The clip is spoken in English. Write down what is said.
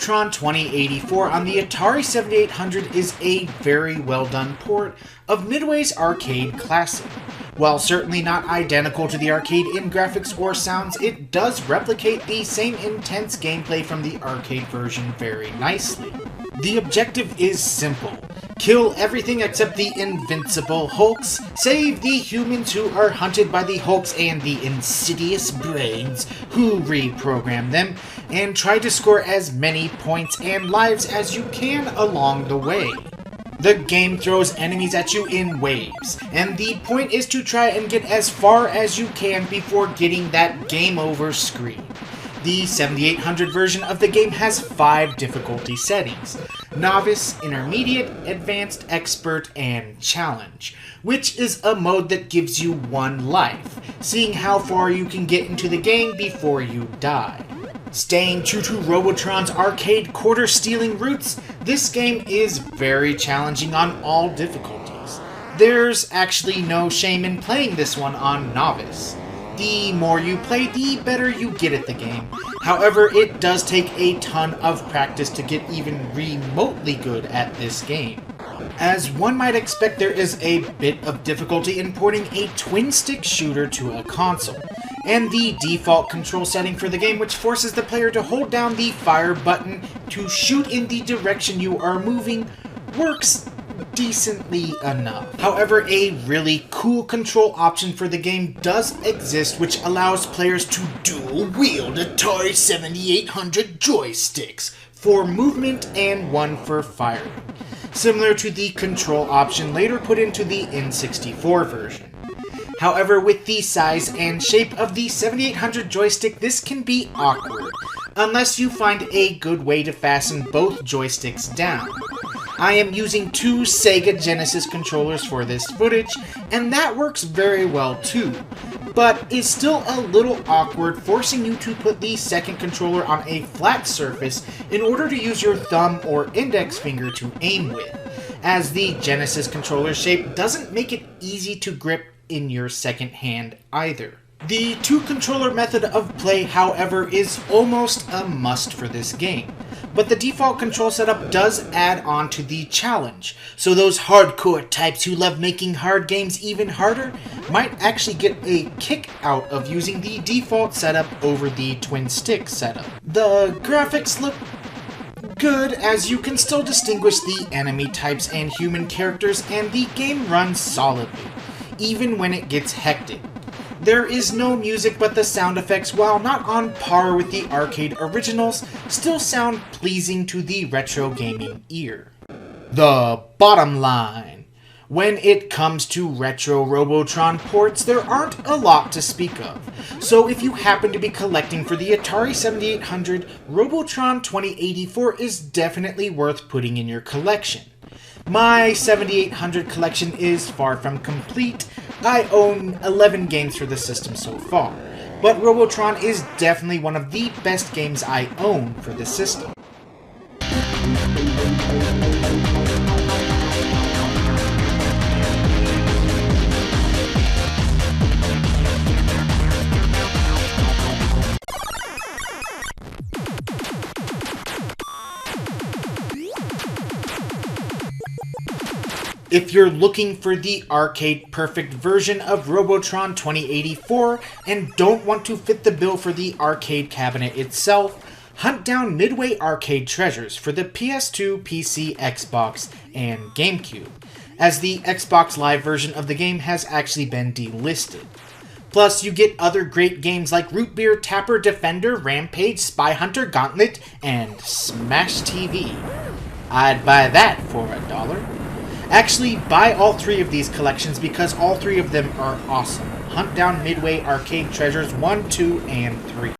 Robotron 2084 on the Atari 7800 is a very well done port of Midway's arcade classic. While certainly not identical to the arcade in graphics or sounds, it does replicate the same intense gameplay from the arcade version very nicely. The objective is simple. Kill everything except the invincible Hulks, save the humans who are hunted by the Hulks and the insidious brains who reprogram them, and try to score as many points and lives as you can along the way. The game throws enemies at you in waves, and the point is to try and get as far as you can before getting that game over screen. The 7800 version of the game has 5 difficulty settings: Novice, Intermediate, Advanced, Expert, and Challenge, which is a mode that gives you 1 life, seeing how far you can get into the game before you die. Staying true to Robotron's arcade quarter-stealing roots, this game is very challenging on all difficulties. There's actually no shame in playing this one on Novice. The more you play, the better you get at the game. However, it does take a ton of practice to get even remotely good at this game. As one might expect, there is a bit of difficulty in porting a twin-stick shooter to a console, and the default control setting for the game, which forces the player to hold down the fire button to shoot in the direction you are moving, works decently enough. However, a really cool control option for the game does exist, which allows players to dual-wield Atari 7800 joysticks for movement and one for firing, similar to the control option later put into the N64 version. However, with the size and shape of the 7800 joystick, this can be awkward, unless you find a good way to fasten both joysticks down. I am using 2 Sega Genesis controllers for this footage, and that works very well too, but is still a little awkward, forcing you to put the second controller on a flat surface in order to use your thumb or index finger to aim with, as the Genesis controller shape doesn't make it easy to grip in your second hand either. The 2-controller method of play, however, is almost a must for this game, but the default control setup does add on to the challenge, so those hardcore types who love making hard games even harder might actually get a kick out of using the default setup over the twin-stick setup. The graphics look good, as you can still distinguish the enemy types and human characters, and the game runs solidly, even when it gets hectic. There is no music, but the sound effects, while not on par with the arcade originals, still sound pleasing to the retro gaming ear. The bottom line: when it comes to retro Robotron ports, there aren't a lot to speak of. So if you happen to be collecting for the Atari 7800, Robotron 2084 is definitely worth putting in your collection. My 7800 collection is far from complete. I own 11 games for the system so far, but Robotron is definitely one of the best games I own for the system. If you're looking for the arcade-perfect version of Robotron 2084 and don't want to fit the bill for the arcade cabinet itself, hunt down Midway Arcade Treasures for the PS2, PC, Xbox, and GameCube, as the Xbox Live version of the game has actually been delisted. Plus, you get other great games like Root Beer Tapper Defender, Rampage, Spy Hunter Gauntlet, and Smash TV. I'd buy that for $1. Actually, buy all 3 of these collections because all 3 of them are awesome. Hunt down Midway Arcade Treasures 1, 2, and 3.